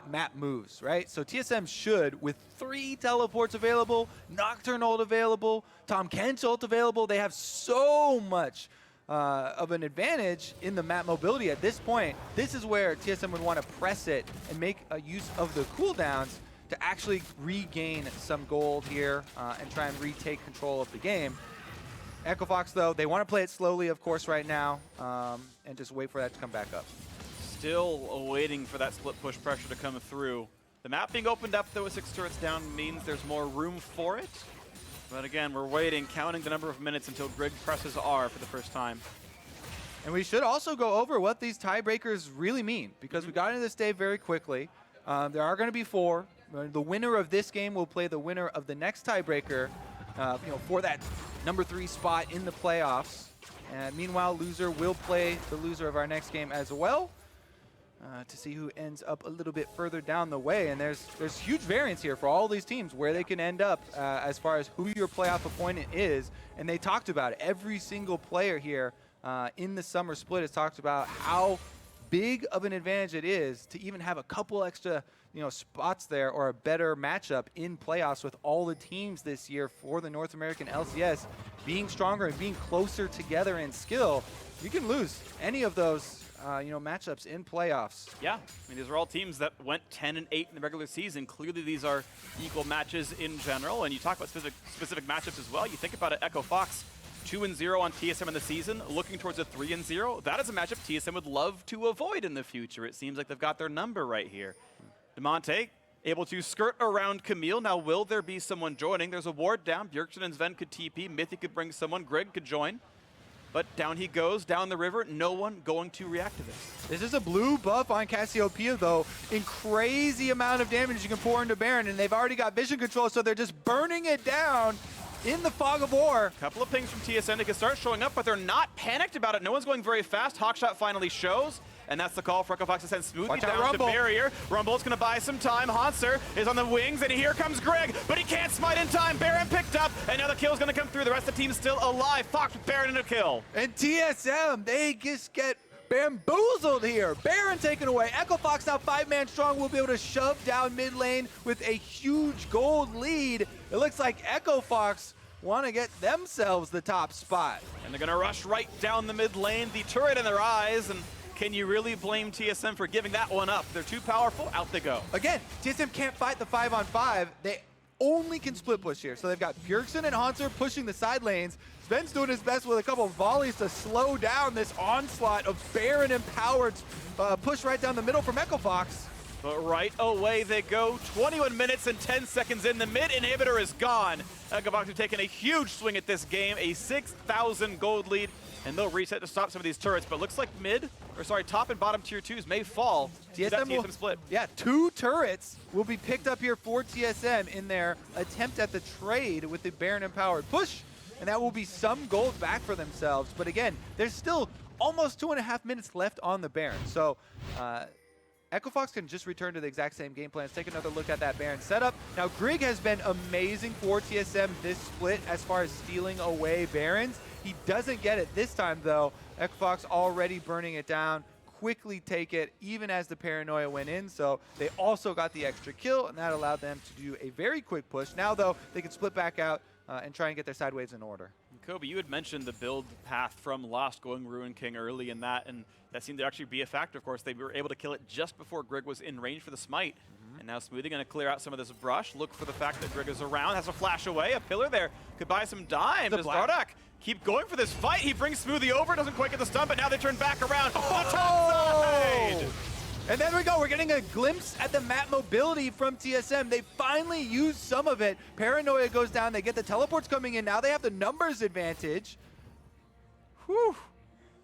map moves, right? So TSM should, with 3 teleports available, Nocturne ult available, Tahm Kench ult available, they have so much of an advantage in the map mobility at this point. This is where TSM would want to press it and make a use of the cooldowns to actually regain some gold here and try and retake control of the game. Echo Fox, though, they want to play it slowly, of course, right now, and just wait for that to come back up. Still waiting for that split push pressure to come through. The map being opened up, though, with 6 turrets down means there's more room for it. But again, we're waiting, counting the number of minutes until Grig presses R for the first time. And we should also go over what these tiebreakers really mean, because we got into this day very quickly. There are going to be 4. The winner of this game will play the winner of the next tiebreaker, for that number 3 spot in the playoffs. And meanwhile, loser will play the loser of our next game as well, to see who ends up a little bit further down the way. And there's huge variance here for all these teams where they can end up as far as who your playoff opponent is. And they talked about it. Every single player here in the summer split has talked about how big of an advantage it is to even have a couple extra spots there or a better matchup in playoffs with all the teams this year for the North American LCS being stronger and being closer together in skill. You can lose any of those matchups in playoffs. Yeah, I mean, these are all teams that went 10-8 in the regular season. Clearly, these are equal matches in general. And you talk about specific matchups as well. You think about it, Echo Fox, 2-0 on TSM in the season, looking towards a 3-0. That is a matchup TSM would love to avoid in the future. It seems like they've got their number right here. Damonte able to skirt around Camille. Now, will there be someone joining? There's a ward down. Bjergsen and Zven could TP. Mithy could bring someone. Grig could join. But down he goes, down the river. No one going to react to this. This is a blue buff on Cassiopeia, though. In crazy amount of damage you can pour into Baron, and they've already got vision control, so they're just burning it down in the fog of war. Couple of pings from TSM. They can start showing up, but they're not panicked about it. No one's going very fast. Hawkshot finally shows. And that's the call for Echo Fox to send Smoothie down to barrier. Rumble's going to buy some time. Hauntzer is on the wings, and here comes Grig, but he can't smite in time. Baron picked up, and now the kill's going to come through. The rest of the team's still alive. Fox with Baron in a kill. And TSM, they just get bamboozled here. Baron taken away. Echo Fox now 5-man strong will be able to shove down mid lane with a huge gold lead. It looks like Echo Fox want to get themselves the top spot. And they're going to rush right down the mid lane, the turret in their eyes, and can you really blame TSM for giving that one up? They're too powerful, out they go. Again, TSM can't fight the 5-on-5. They only can split push here. So they've got Bjergsen and Hauntzer pushing the side lanes. Zven's doing his best with a couple of volleys to slow down this onslaught of Baron empowered push right down the middle from Echo Fox. But right away they go. 21 minutes and 10 seconds in. The mid inhibitor is gone. Echo Fox have taken a huge swing at this game, a 6,000 gold lead, and they'll reset to stop some of these turrets. But looks like top and bottom tier 2s may fall. TSM split. Yeah, 2 turrets will be picked up here for TSM in their attempt at the trade with the Baron empowered push, and that will be some gold back for themselves. But again, there's still almost 2.5 minutes left on the Baron. So Echo Fox can just return to the exact same game plan. Let's take another look at that Baron setup. Now, Grig has been amazing for TSM this split as far as stealing away Barons. He doesn't get it this time, though. Echo Fox already burning it down. Quickly take it, even as the paranoia went in. So they also got the extra kill, and that allowed them to do a very quick push. Now, though, they can split back out and try and get their side waves in order. Kobe, you had mentioned the build path from Lost going Ruin King early in that, and that seemed to actually be a factor. Of course, they were able to kill it just before Grig was in range for the smite. And now Smoothie going to clear out some of this brush, look for the fact that Grig is around, has a flash away, a pillar there, could buy some dime. Does Dardoch keep going for this fight? He brings Smoothie over, doesn't quite get the stun, but now they turn back around. The top side! And there we go. We're getting a glimpse at the map mobility from TSM. They finally used some of it. Paranoia goes down. They get the teleports coming in. Now they have the numbers advantage. Whew.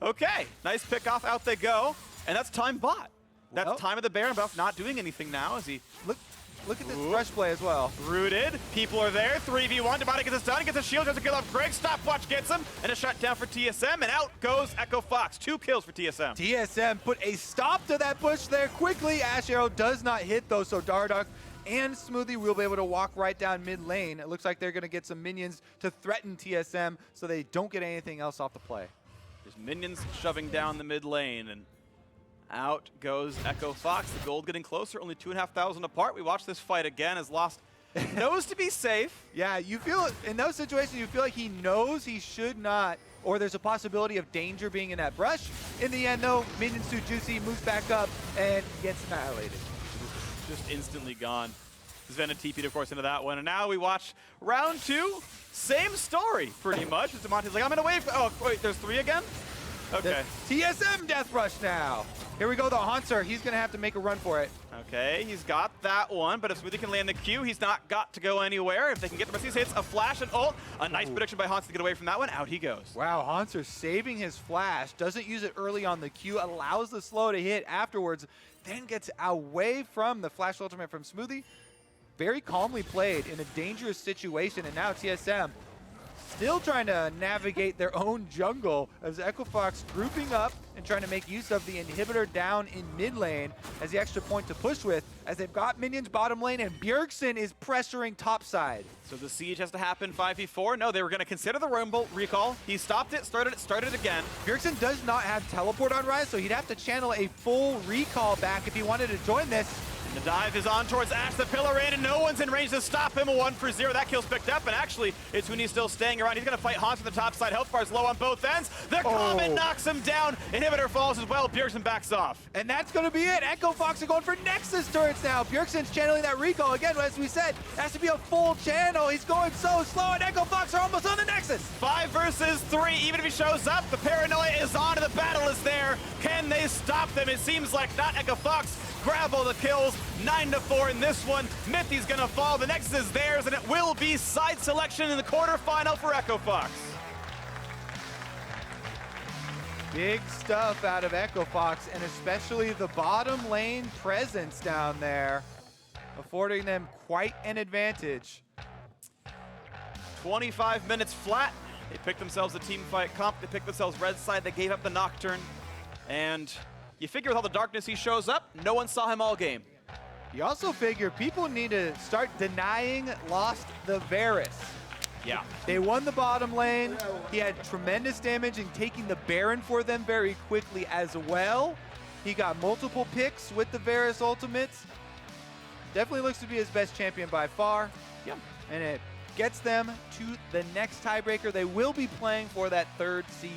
Okay. Nice pick off. Out they go. And that's time bot. That's time of the Baron buff not doing anything now as he... Look at this fresh play as well. Rooted. People are there. 3v1. Damonte gets his stun. Gets a shield. Does a kill off Grig. Stopwatch gets him. And a shutdown for TSM. And out goes Echo Fox. 2 kills for TSM. TSM put a stop to that push there quickly. Ashe arrow does not hit though. So Dardoch and Smoothie will be able to walk right down mid lane. It looks like they're going to get some minions to threaten TSM so they don't get anything else off the play. There's minions shoving down the mid lane. And out goes Echo Fox. The gold getting closer, only 2,500 apart. We watch this fight again as Lost knows to be safe. Yeah, you feel in those situations, you feel like he knows he should not, or there's a possibility of danger being in that brush. In the end, though, minions too juicy, moves back up, and gets annihilated. Just instantly gone. Zven and TP'd, of course, into that one. And now we watch round 2. Same story, pretty much. Damonte's like, I'm in a wave. Oh, wait, there's 3 again? Okay. The TSM Death Rush now. Here we go, the Hauntzer. He's going to have to make a run for it. Okay, he's got that one, but if Smoothie can land the Q, he's not got to go anywhere. If they can get the rest of these hits, a flash and ult. A nice prediction by Hauntzer to get away from that one. Out he goes. Wow, Hauntzer saving his flash. Doesn't use it early on the Q. Allows the slow to hit afterwards. Then gets away from the flash ultimate from Smoothie. Very calmly played in a dangerous situation. And now TSM still trying to navigate their own jungle as Equifox grouping up and trying to make use of the inhibitor down in mid lane as the extra point to push with, as they've got minions bottom lane and Bjergsen is pressuring top side. So the siege has to happen 5v4. No, they were going to consider the Rumble recall. He stopped it, started it again. Bjergsen does not have teleport on Ryze, so he'd have to channel a full recall back if he wanted to join this. The dive is on towards Ashe, the pillar in, and no one's in range to stop him. A 1-for-0. That kill's picked up, and actually, it's Huni still staying around. He's going to fight Hauntzer on the top side. Health bar's low on both ends. The Comet knocks him down. Inhibitor falls as well. Bjergsen backs off. And that's going to be it. Equifox are going for Nexus turrets now. Bjergsen's channeling that recall. Again, as we said, it has to be a full channel. He's going so slow, and Equifox are almost on the Nexus. 5 versus 3. Even if he shows up, the paranoia is on, and the battle is there. Can they stop them? It seems like not. Equifox grab all the kills. 9-4 in this one. Mithy's gonna fall. The Nexus is theirs, and it will be side selection in the quarterfinal for Equifox. Big stuff out of Equifox, and especially the bottom lane presence down there, affording them quite an advantage. 25 minutes flat. They picked themselves a team fight comp. They picked themselves red side. They gave up the Nocturne. And you figure with all the darkness he shows up, no one saw him all game. You also figure people need to start denying lost the Varus. Yeah. They won the bottom lane. He had tremendous damage in taking the Baron for them very quickly as well. He got multiple picks with the Varus ultimates. Definitely looks to be his best champion by far. Yeah. And it gets them to the next tiebreaker. They will be playing for that 3rd seed.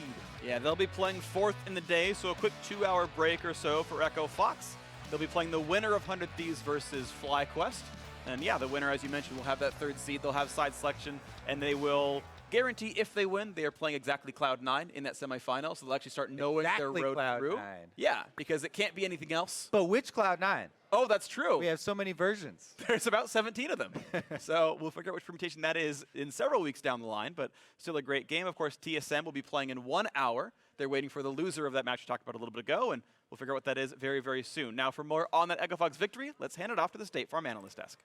Yeah, they'll be playing 4th in the day, so a quick 2-hour break or so for Equifox. They'll be playing the winner of 100 Thieves versus FlyQuest. And yeah, the winner, as you mentioned, will have that 3rd seed. They'll have side selection, and they will guarantee if they win, they are playing exactly Cloud9 in that semifinal, so they'll actually start knowing their road through. Yeah, because it can't be anything else. But which Cloud9? Oh, that's true. We have so many versions. There's about 17 of them. So we'll figure out which permutation that is in several weeks down the line, but still a great game. Of course, TSM will be playing in 1 hour. They're waiting for the loser of that match we talked about a little bit ago, and we'll figure out what that is very, very soon. Now, for more on that Equifox victory, let's hand it off to the State Farm Analyst Desk.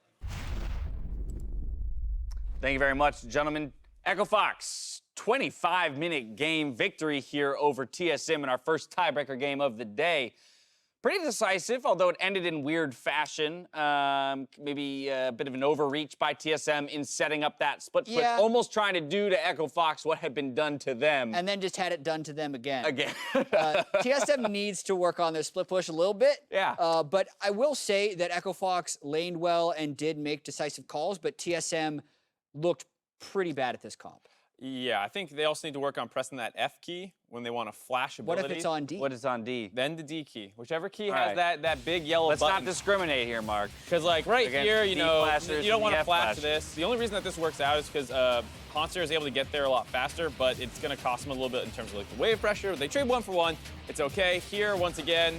Thank you very much, gentlemen. Equifox, 25-minute game victory here over TSM in our first tiebreaker game of the day. Pretty decisive, although it ended in weird fashion. Maybe a bit of an overreach by TSM in setting up that split push, almost trying to do to Equifox what had been done to them. And then just had it done to them again. TSM needs to work on their split push a little bit. Yeah. But I will say that Equifox laned well and did make decisive calls, but TSM looked pretty bad at this comp. Yeah, I think they also need to work on pressing that F key when they want to flash ability. What if it's on D? What is on D? Then the D key. Whichever key has that big yellow Let's button. not discriminate here, Mark. Because like right Against here, you know, flashers you don't and want the to F flash flashers. this. The only reason that this works out is because Hauntzer is able to get there a lot faster, but it's going to cost him a little bit in terms of like the wave pressure. They trade 1 for 1. It's okay. Here, once again,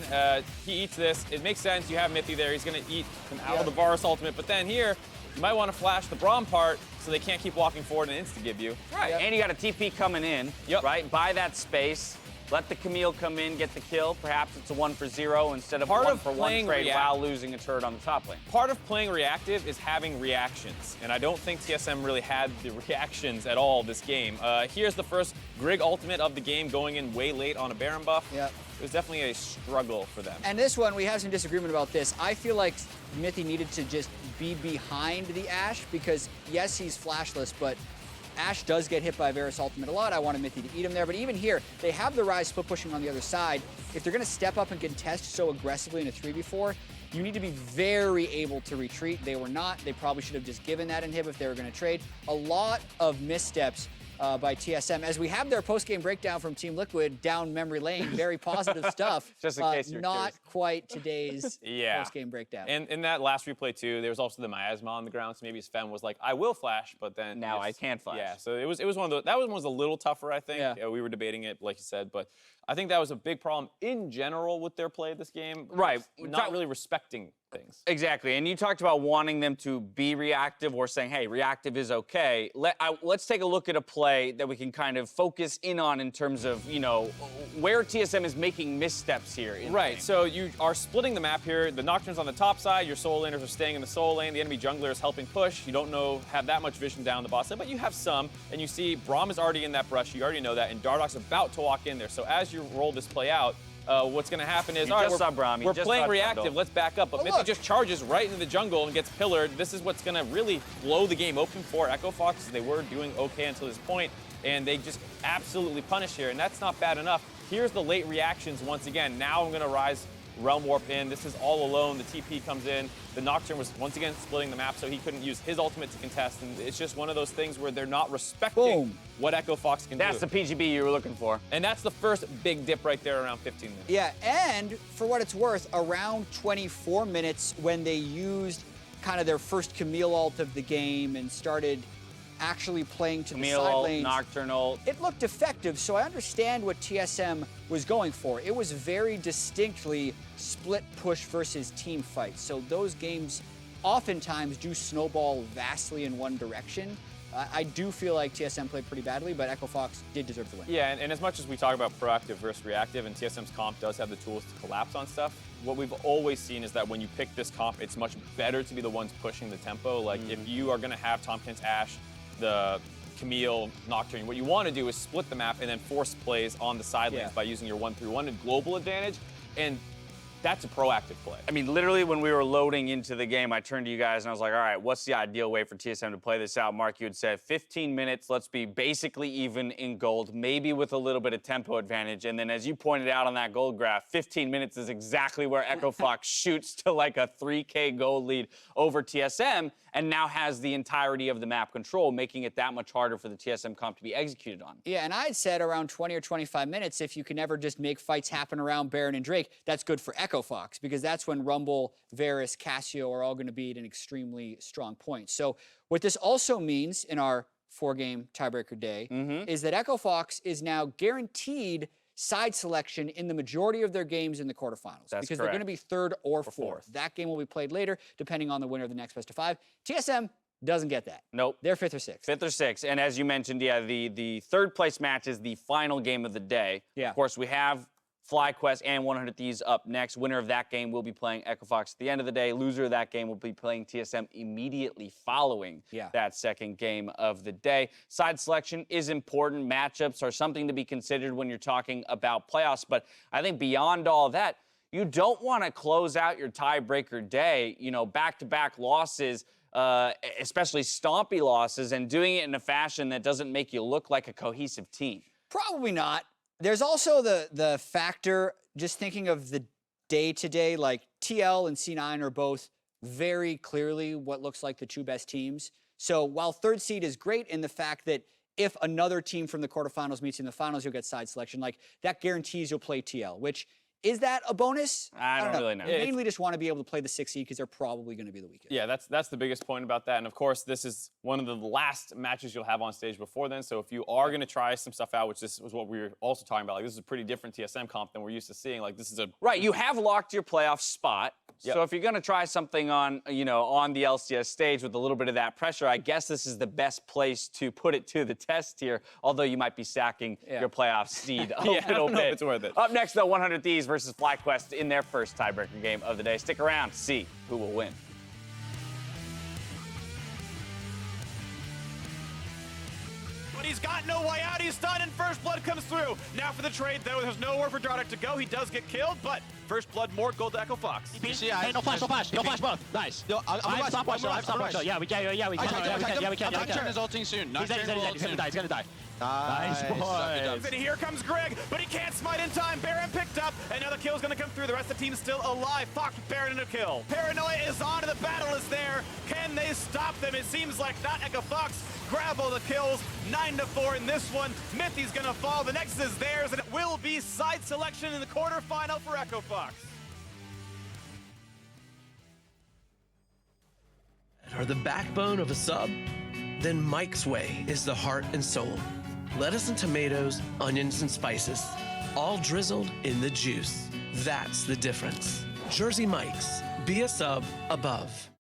he eats this. It makes sense. You have Mithy there. He's going to eat out of the Varus ultimate. But then here, you might want to flash the Braum part so they can't keep walking forward and insta-give you. Right, and you got a TP coming in, right? Buy that space. Let the Camille come in, get the kill. Perhaps it's a 1 for 0 instead of 1 for 1 trade while losing a turret on the top lane. Part of playing reactive is having reactions, and I don't think TSM really had the reactions at all this game. Here's the first Grig ultimate of the game going in way late on a Baron buff. Yeah. It was definitely a struggle for them. And this one, we have some disagreement about this. I feel like Mithy needed to just be behind the Ashe because, yes, he's flashless, but Ashe does get hit by Varus ultimate a lot. I wanted Mithy to eat him there. But even here, they have the Ryze split pushing on the other side. If they're going to step up and contest so aggressively in a 3v4, you need to be very able to retreat. They were not. They probably should have just given that inhib if they were going to trade. A lot of missteps by TSM. As we have their post-game breakdown from Team Liquid down memory lane, very positive stuff. Just in case you're not curious. quite today's post-game breakdown. And in that last replay too, there was also the miasma on the ground, so maybe Zven was like, "I will flash," but then now I can't flash. Yeah, so it was one of those. That one was a little tougher, I think. Yeah. We were debating it, like you said, but I think that was a big problem in general with their play this game. Right. Not really respecting things. Exactly, and you talked about wanting them to be reactive or saying, hey, reactive is okay. Let's take a look at a play that we can kind of focus in on in terms of, you know, where TSM is making missteps here. Right, so you are splitting the map here. The Nocturne's on the top side, your soul laners are staying in the soul lane, the enemy jungler is helping push. You don't have that much vision down the boss side, but you have some, and you see Braum is already in that brush, you already know that, and Dardoch's about to walk in there. So as you roll this play out, what's going to happen is, all right, we're playing reactive, Trundle. let's back up. But Mithy just charges right into the jungle and gets pillared. This is what's going to really blow the game open for Echo Fox. They were doing okay until this point, and they just absolutely punish here, and that's not bad enough. Here's the late reactions once again. Now I'm going to Ryze Realm Warp in. This is all alone. The TP comes in. The Nocturne was once again splitting the map, so he couldn't use his ultimate to contest. And it's just one of those things where they're not respecting what Echo Fox can do. That's the PGB you were looking for. And that's the first big dip right there around 15 minutes. Yeah, and for what it's worth, around 24 minutes when they used kind of their first Camille ult of the game and started actually playing to the side lanes. Nocturnal. It looked effective, so I understand what TSM was going for. It was very distinctly split push versus team fight. So those games oftentimes do snowball vastly in one direction. I do feel like TSM played pretty badly, but Echo Fox did deserve the win. Yeah, and as much as we talk about proactive versus reactive, and TSM's comp does have the tools to collapse on stuff, what we've always seen is that when you pick this comp, it's much better to be the ones pushing the tempo. Like, if you are going to have Tahm, Kench, Ashe, the Camille, Nocturne, what you want to do is split the map and then force plays on the side lanes by using your 1-3-1 and global advantage, and that's a proactive play. I mean, literally when we were loading into the game, I turned to you guys and I was like, all right, what's the ideal way for TSM to play this out? Mark, you had said 15 minutes, let's be basically even in gold, maybe with a little bit of tempo advantage. And then as you pointed out on that gold graph, 15 minutes is exactly where Echo Fox shoots to like a 3K gold lead over TSM and now has the entirety of the map control, making it that much harder for the TSM comp to be executed on. Yeah, and I had said around 20 or 25 minutes, if you can ever just make fights happen around Baron and Drake, that's good for Echo Fox, because that's when Rumble, Varus, Cassio are all going to be at an extremely strong point. So what this also means in our 4-game tiebreaker day is that Echo Fox is now guaranteed side selection in the majority of their games in the quarterfinals. That's because they're going to be third or fourth. That game will be played later, depending on the winner of the next best of 5. TSM doesn't get that. Nope. They're 5th or 6th. 5th or 6th. And as you mentioned, yeah, the third place match is the final game of the day. Yeah. Of course, we have FlyQuest and 100 Thieves up next. Winner of that game will be playing Echo Fox at the end of the day. Loser of that game will be playing TSM immediately following that second game of the day. Side selection is important. Matchups are something to be considered when you're talking about playoffs. But I think beyond all that, you don't want to close out your tiebreaker day, you know, back-to-back losses, especially stompy losses, and doing it in a fashion that doesn't make you look like a cohesive team. Probably not. There's also the factor, just thinking of the day-to-day, like TL and C9 are both very clearly what looks like the 2 best teams. So while 3rd seed is great in the fact that if another team from the quarterfinals meets in the finals, you'll get side selection. Like, that guarantees you'll play TL, which, is that a bonus? I don't really know. You mainly just want to be able to play the 6th seed because they're probably going to be the weakest. Yeah, that's the biggest point about that. And of course, this is one of the last matches you'll have on stage before then. So if you are going to try some stuff out, which this was what we were also talking about, like this is a pretty different TSM comp than we're used to seeing. Like, this is a right. You have locked your playoff spot. So if you're going to try something on, you know, on the LCS stage with a little bit of that pressure, I guess this is the best place to put it to the test here. Although you might be sacking your playoff seed a little bit. If it's worth it. Up next, though, 100 Thieves versus FlyQuest in their first tiebreaker game of the day. Stick around to see who will win. But he's got no way out. He's stunned, and First Blood comes through. Now for the trade, though. There's nowhere for Dardoch to go. He does get killed, but First Blood, more gold to Echo Fox. Hey, no flash, both. Nice. Yo, I have stop watch. Yeah, we can. Yeah, we can. Nocturne is ulting soon. He's gonna die. Nice, boys. And here comes Grig, but he can't smite in time. Baron picked up. Another kill is going to come through. The rest of the team's still alive. Fox with Baron and a kill. Paranoia is on, and the battle is there. Can they stop them? It seems like not. Echo Fox grab all the kills. 9-4 in this one. Mithy's going to fall. The next is theirs, and it will be side selection in the quarterfinal for Echo Fox. Are the backbone of a sub? Then Mike's Way is the heart and soul. Lettuce and tomatoes, onions and spices, all drizzled in the juice. That's the difference. Jersey Mike's, Be a sub above.